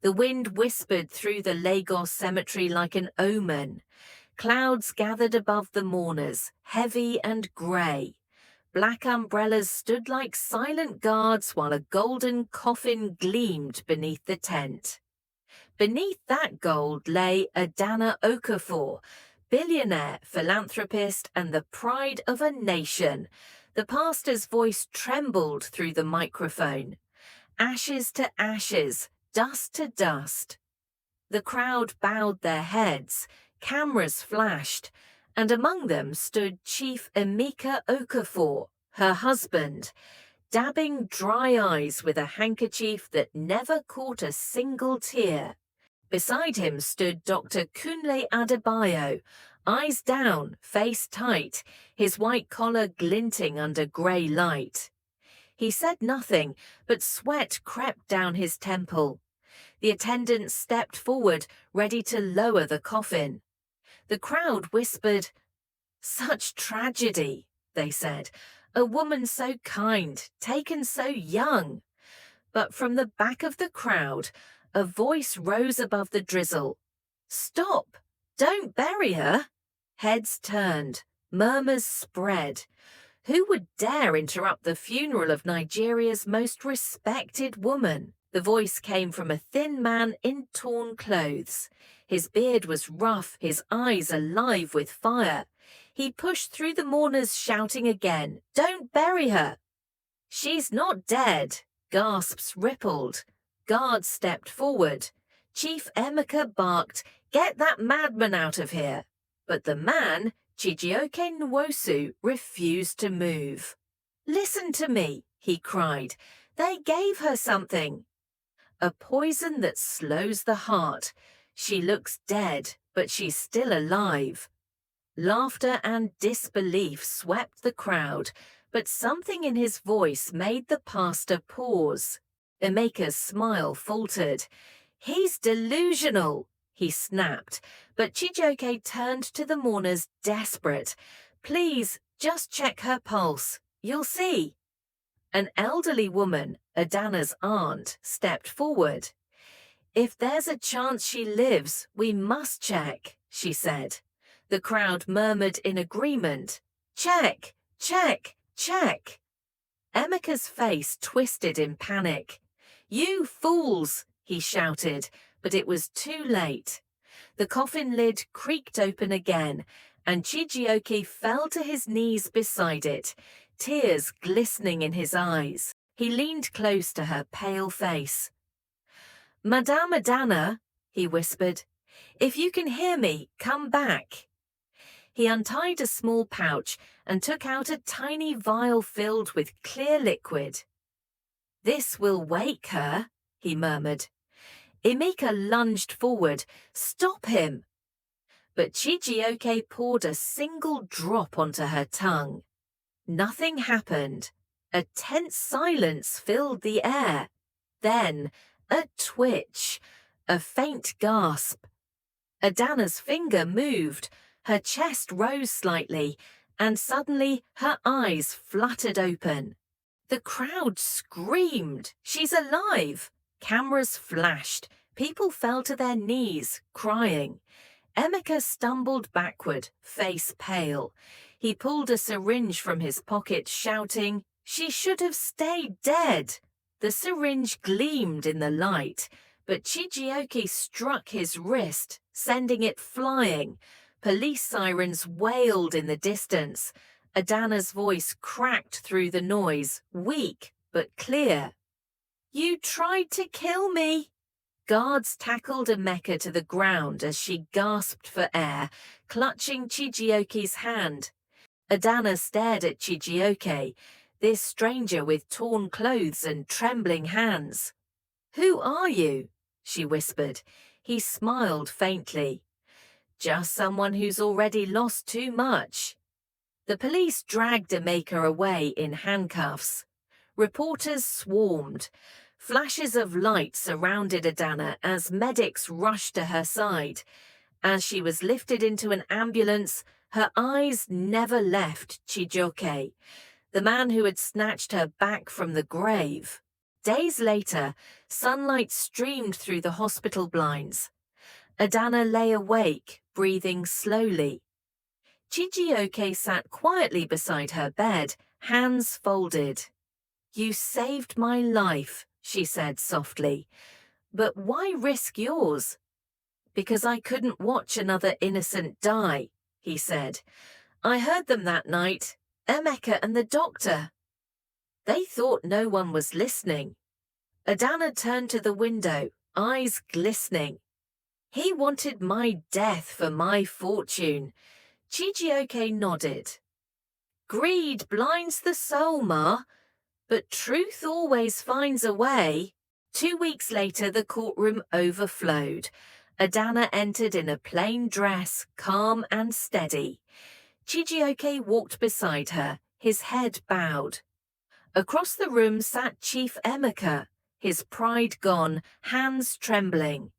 The wind whispered through the Lagos cemetery like an omen. Clouds gathered above the mourners, heavy and grey. Black umbrellas stood like silent guards while a golden coffin gleamed beneath the tent. Beneath that gold lay Adana Okafor, billionaire, philanthropist, and the pride of a nation. The pastor's voice trembled through the microphone. Ashes to ashes, dust to dust. The crowd bowed their heads, cameras flashed, and among them stood Chief Emeka Okafor, her husband, dabbing dry eyes with a handkerchief that never caught a single tear. Beside him stood Dr. Kunle Adebayo, eyes down, face tight, his white collar glinting under grey light. He said nothing, but sweat crept down his temple. The attendants stepped forward, ready to lower the coffin. The crowd whispered, "Such tragedy," they said. "A woman so kind, taken so young." But from the back of the crowd, a voice rose above the drizzle. "Stop! Don't bury her!" Heads turned, murmurs spread. Who would dare interrupt the funeral of Nigeria's most respected woman? The voice came from a thin man in torn clothes. His beard was rough, his eyes alive with fire. He pushed through the mourners, shouting again, "Don't bury her!" "She's not dead," gasps rippled. Guards stepped forward. Chief Emeka barked, "Get that madman out of here." But the man, Chijioke Nwosu, refused to move. "Listen to me," he cried. "They gave her something." "A poison that slows the heart. She looks dead, but she's still alive." Laughter and disbelief swept the crowd, but something in his voice made the pastor pause. Emeka's smile faltered. "He's delusional," he snapped, but Chijioke turned to the mourners, desperate. "Please, just check her pulse. You'll see." An elderly woman, Adana's aunt, stepped forward. "If there's a chance she lives, we must check," she said. The crowd murmured in agreement. "Check, check, check." Emeka's face twisted in panic. "You fools!" he shouted, but it was too late. The coffin lid creaked open again, and Chijioke fell to his knees beside it, tears glistening in his eyes. He leaned close to her pale face. "Madame Adana," he whispered, "if you can hear me, come back." He untied a small pouch and took out a tiny vial filled with clear liquid. "This will wake her," he murmured. Emeka lunged forward. "Stop him!" But Chijioke poured a single drop onto her tongue. Nothing happened. A tense silence filled the air. Then, a twitch, a faint gasp. Adana's finger moved, her chest rose slightly, and suddenly her eyes fluttered open. The crowd screamed, "She's alive!" Cameras flashed. People fell to their knees, crying. Emeka stumbled backward, face pale. He pulled a syringe from his pocket, shouting, "She should have stayed dead!" The syringe gleamed in the light, but Chijioke struck his wrist, sending it flying. Police sirens wailed in the distance. Adana's voice cracked through the noise, weak but clear. "You tried to kill me!" Guards tackled Emeka to the ground as she gasped for air, clutching Chijioke's hand. Adana stared at Chijioke, this stranger with torn clothes and trembling hands. "Who are you?" she whispered. He smiled faintly. "Just someone who's already lost too much." The police dragged Emeka away in handcuffs. Reporters swarmed. Flashes of light surrounded Adana as medics rushed to her side. As she was lifted into an ambulance, her eyes never left Chijioke, the man who had snatched her back from the grave. Days later, sunlight streamed through the hospital blinds. Adana lay awake, breathing slowly. Chijioke sat quietly beside her bed, hands folded. "You saved my life," she said softly. "But why risk yours?" "Because I couldn't watch another innocent die," he said. "I heard them that night, Emeka and the doctor. They thought no one was listening." Adana turned to the window, eyes glistening. "He wanted my death for my fortune." Chijioke nodded. "Greed blinds the soul, Ma, but truth always finds a way." 2 weeks later, the courtroom overflowed. Adana entered in a plain dress, calm and steady. Chijioke walked beside her, his head bowed. Across the room sat Chief Emeka, his pride gone, hands trembling.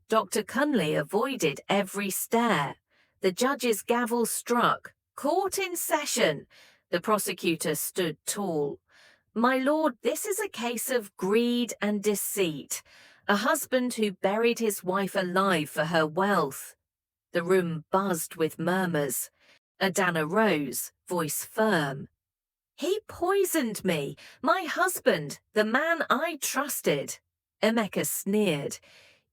Dr. Cunley avoided every stare. The judge's gavel struck. "Court in session." The prosecutor stood tall. "My lord, this is a case of greed and deceit. A husband who buried his wife alive for her wealth." The room buzzed with murmurs. Adana rose, voice firm. "He poisoned me, my husband, the man I trusted." Emeka sneered.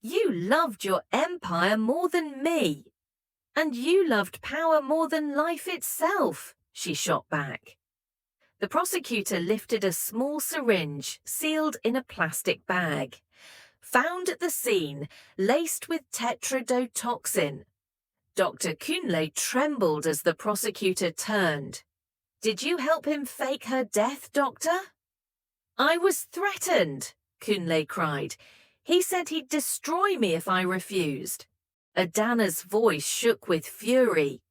"You loved your empire more than me." "And you loved power more than life itself," she shot back. The prosecutor lifted a small syringe sealed in a plastic bag. "Found at the scene, laced with tetrodotoxin." Dr. Kunle trembled as the prosecutor turned. "Did you help him fake her death, doctor?" "I was threatened," Kunle cried. "He said he'd destroy me if I refused." Adana's voice shook with fury.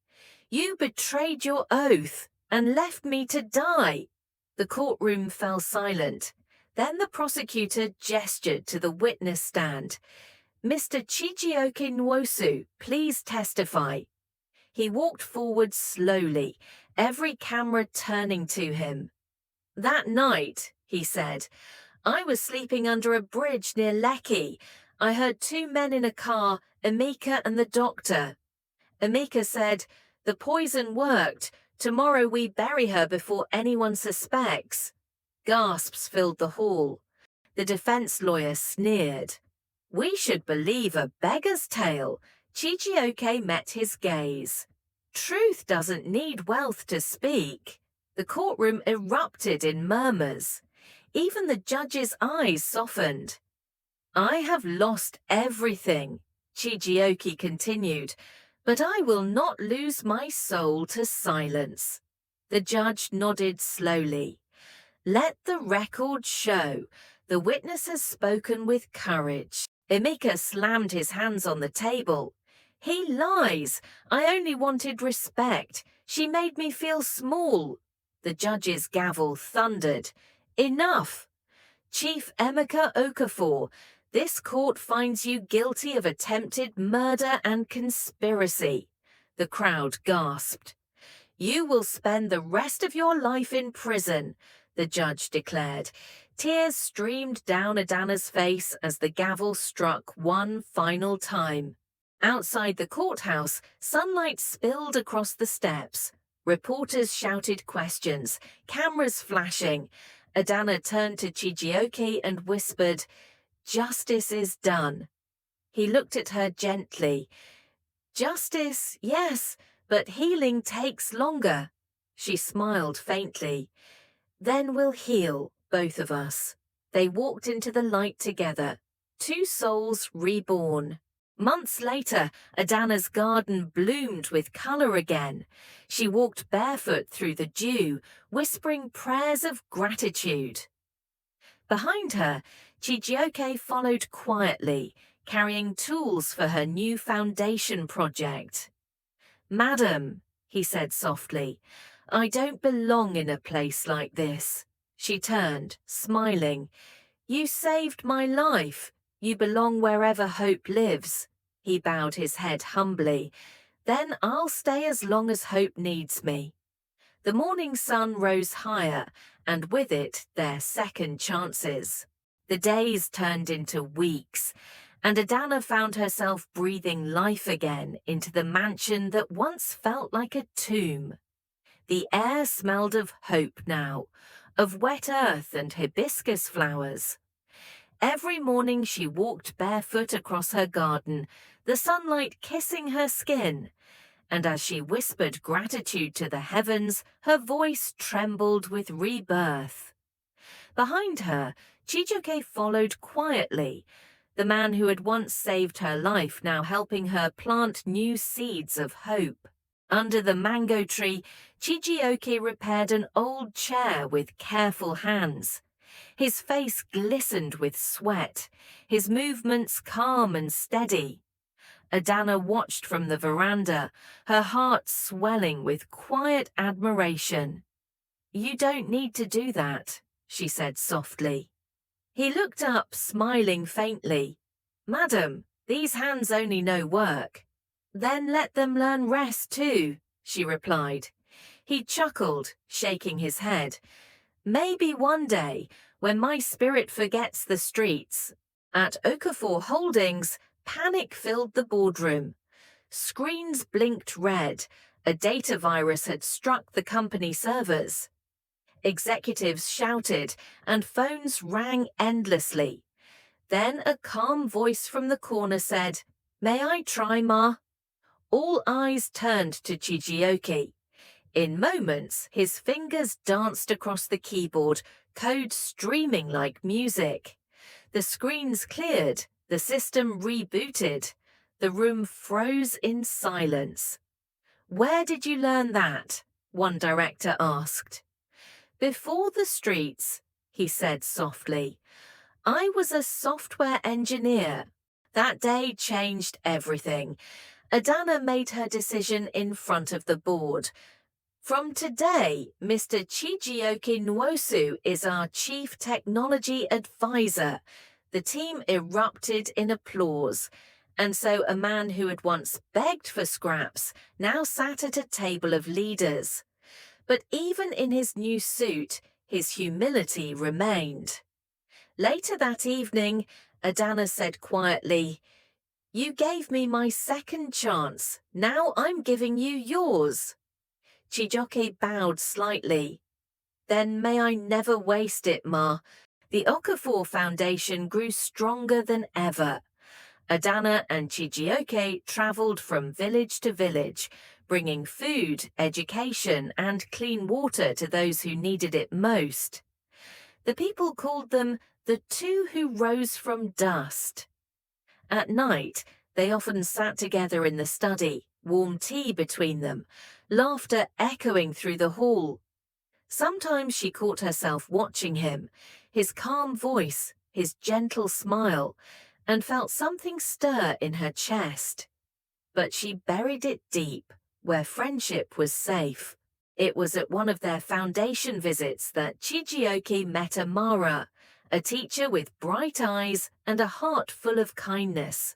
"You betrayed your oath and left me to die." The courtroom fell silent. Then the prosecutor gestured to the witness stand. "Mr. Chijioke Nwosu, please testify." He walked forward slowly, every camera turning to him. "That night," he said, "I was sleeping under a bridge near Lekki. I heard 2 men in a car, Emeka and the doctor. Emeka said, 'The poison worked. Tomorrow we bury her before anyone suspects.'" Gasps filled the hall. The defense lawyer sneered. "We should believe a beggar's tale." Chijioke met his gaze. "Truth doesn't need wealth to speak." The courtroom erupted in murmurs. Even the judge's eyes softened. "I have lost everything," Chijioke continued, "but I will not lose my soul to silence." The judge nodded slowly. "Let the record show. The witness has spoken with courage." Emeka slammed his hands on the table. "He lies. I only wanted respect. She made me feel small." The judge's gavel thundered. "Enough! Chief Emeka Okafor, this court finds you guilty of attempted murder and conspiracy." The crowd gasped. "You will spend the rest of your life in prison," the judge declared. Tears streamed down Adana's face as the gavel struck one final time. Outside the courthouse, sunlight spilled across the steps. Reporters shouted questions, cameras flashing. Adana turned to Chijioke and whispered, "Justice is done." He looked at her gently. "Justice, yes, but healing takes longer." She smiled faintly. "Then we'll heal, both of us." They walked into the light together, 2 souls reborn. Months later, Adana's garden bloomed with color again. She walked barefoot through the dew, whispering prayers of gratitude. Behind her, Chijioke followed quietly, carrying tools for her new foundation project. "Madam," he said softly, "I don't belong in a place like this." She turned, smiling. "You saved my life. You belong wherever hope lives." He bowed his head humbly. "Then I'll stay as long as hope needs me." The morning sun rose higher, and with it their second chances. The days turned into weeks, and Adana found herself breathing life again into the mansion that once felt like a tomb. The air smelled of hope now, of wet earth and hibiscus flowers. Every morning she walked barefoot across her garden, the sunlight kissing her skin, and as she whispered gratitude to the heavens, her voice trembled with rebirth. Behind her, Chijioke followed quietly, the man who had once saved her life now helping her plant new seeds of hope. Under the mango tree, Chijioke repaired an old chair with careful hands. His face glistened with sweat, his movements calm and steady. Adana watched from the veranda, her heart swelling with quiet admiration. "You don't need to do that," she said softly. He looked up, smiling faintly. "Madam, these hands only know work." "Then let them learn rest too," she replied. He chuckled, shaking his head. "Maybe one day, when my spirit forgets the streets." At Okafor Holdings, panic filled the boardroom. Screens blinked red. A data virus had struck the company servers. Executives shouted, and phones rang endlessly. Then a calm voice from the corner said, "May I try, Ma?" All eyes turned to Chijioke. In moments, his fingers danced across the keyboard, code streaming like music. The screens cleared, the system rebooted. The room froze in silence. "Where did you learn that?" one director asked. "Before the streets," he said softly. "I was a software engineer." That day changed everything. Adana made her decision in front of the board. "From today, Mr. Chijioke Nwosu is our Chief Technology Advisor." The team erupted in applause, and so a man who had once begged for scraps now sat at a table of leaders. But even in his new suit, his humility remained. Later that evening, Adana said quietly, "You gave me my second chance. Now I'm giving you yours." Chijioke bowed slightly. "Then may I never waste it, Ma." The Okafor Foundation grew stronger than ever. Adana and Chijioke traveled from village to village, bringing food, education, and clean water to those who needed it most. The people called them the two who rose from dust. At night, they often sat together in the study, warm tea between them, laughter echoing through the hall. Sometimes she caught herself watching him, his calm voice, his gentle smile, and felt something stir in her chest. But she buried it deep, where friendship was safe. It was at one of their foundation visits that Chijioke met Amara, a teacher with bright eyes and a heart full of kindness.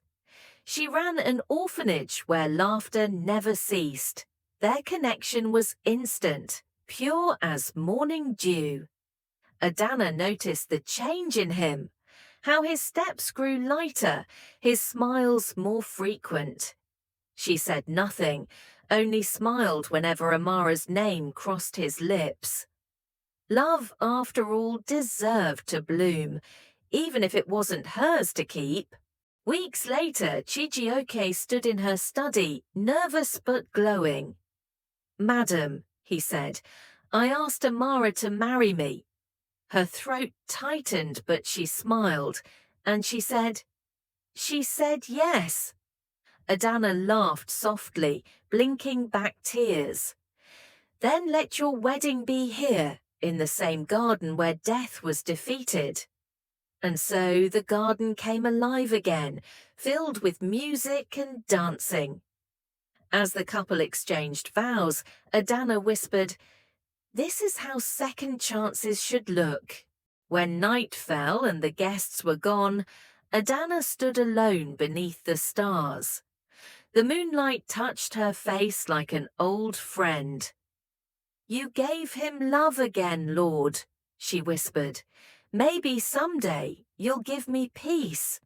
She ran an orphanage where laughter never ceased. Their connection was instant, pure as morning dew. Adana noticed the change in him, how his steps grew lighter, his smiles more frequent. She said nothing, only smiled whenever Amara's name crossed his lips. Love, after all, deserved to bloom, even if it wasn't hers to keep. Weeks later, Chijioke stood in her study, nervous but glowing. "Madam," he said, "I asked Amara to marry me." Her throat tightened, but she smiled, and she said yes. Adana laughed softly, blinking back tears. "Then let your wedding be here, in the same garden where death was defeated." And so the garden came alive again, filled with music and dancing. As the couple exchanged vows, Adana whispered, "This is how second chances should look." When night fell and the guests were gone, Adana stood alone beneath the stars. The moonlight touched her face like an old friend. "You gave him love again, Lord," she whispered. Maybe someday you'll give me peace."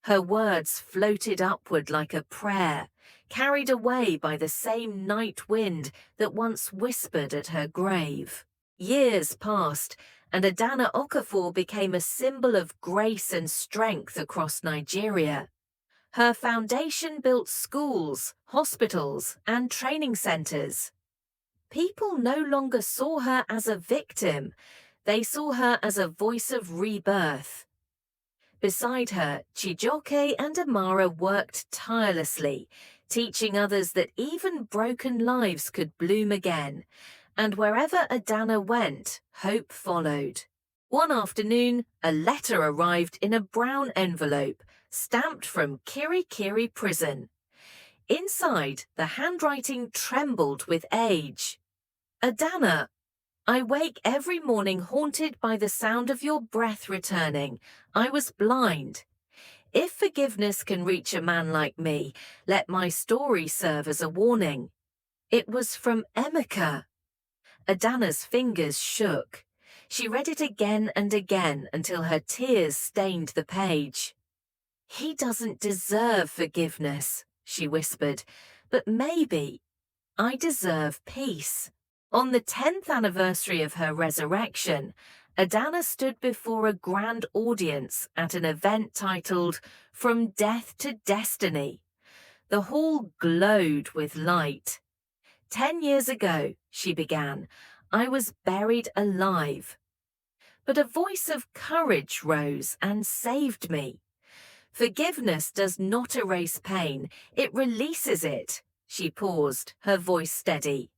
Her words floated upward like a prayer, carried away by the same night wind that once whispered at her grave. Years passed, and Adana Okafor became a symbol of grace and strength across Nigeria. Her foundation built schools, hospitals, and training centers. People no longer saw her as a victim, they saw her as a voice of rebirth. Beside her, Chijioke and Amara worked tirelessly, teaching others that even broken lives could bloom again, and wherever Adana went, hope followed. One afternoon, a letter arrived in a brown envelope, stamped from Kirikiri prison. Inside, the handwriting trembled with age. "Adana, I wake every morning haunted by the sound of your breath returning. I was blind. If forgiveness can reach a man like me, let my story serve as a warning." It was from Emeka. Adana's fingers shook. She read it again and again until her tears stained the page. "He doesn't deserve forgiveness," she whispered, "but maybe I deserve peace." On the 10th anniversary of her resurrection, Adana stood before a grand audience at an event titled "From Death to Destiny." The hall glowed with light. "10 years ago," she began, "I was buried alive. But a voice of courage rose and saved me. Forgiveness does not erase pain, it releases it." She paused, her voice steady.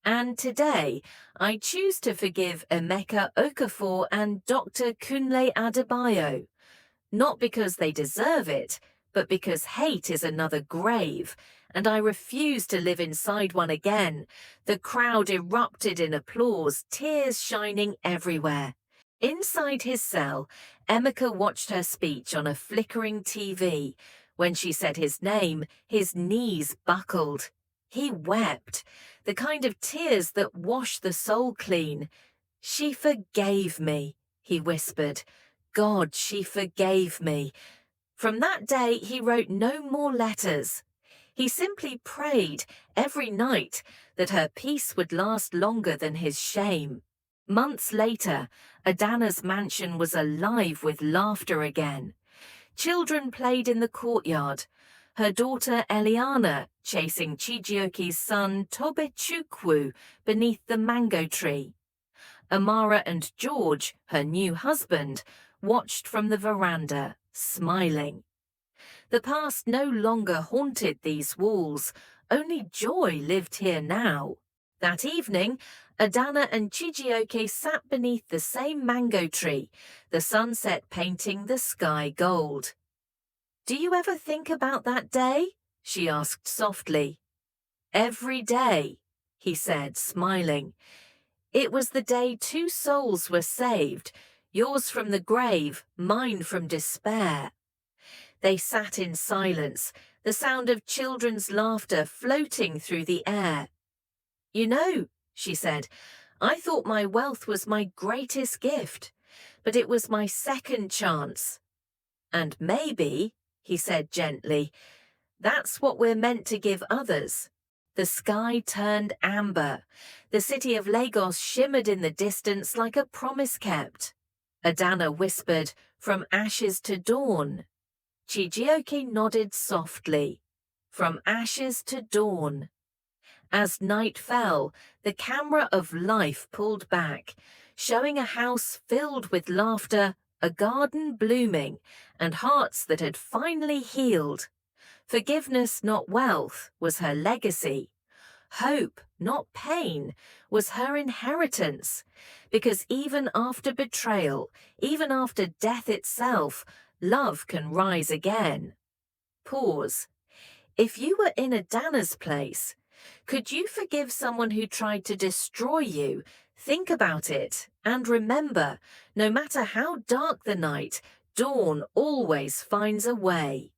"And today, I choose to forgive Emeka Okafor and Dr. Kunle Adebayo, not because they deserve it, but because hate is another grave, and I refuse to live inside one again." The crowd erupted in applause, tears shining everywhere. Inside his cell, Emeka watched her speech on a flickering TV. When she said his name, his knees buckled. He wept, the kind of tears that wash the soul clean. "She forgave me," he whispered. "God, she forgave me." From that day, he wrote no more letters. He simply prayed every night that her peace would last longer than his shame. Months later, Adana's mansion was alive with laughter again. Children played in the courtyard. Her daughter Eliana chasing Chijioke's son Tobechukwu beneath the mango tree. Amara and George, her new husband, watched from the veranda, smiling. The past no longer haunted these walls, only joy lived here now. That evening, Adana and Chijioke sat beneath the same mango tree, the sunset painting the sky gold. "Do you ever think about that day?" she asked softly. "Every day," he said, smiling. "It was the day 2 souls were saved, yours from the grave, mine from despair." They sat in silence, the sound of children's laughter floating through the air. "You know," she said, "I thought my wealth was my greatest gift, but it was my second chance. And maybe," he said gently, "that's what we're meant to give others." The sky turned amber. The city of Lagos shimmered in the distance like a promise kept. Adana whispered, "From ashes to dawn." Chijioke nodded softly. "From ashes to dawn." As night fell, the camera of life pulled back, showing a house filled with laughter, a garden blooming, and hearts that had finally healed. Forgiveness, not wealth, was her legacy. Hope, not pain, was her inheritance. Because even after betrayal, even after death itself, love can rise again. Pause. If you were in Adana's place, could you forgive someone who tried to destroy you? Think about it, and remember, no matter how dark the night, dawn always finds a way.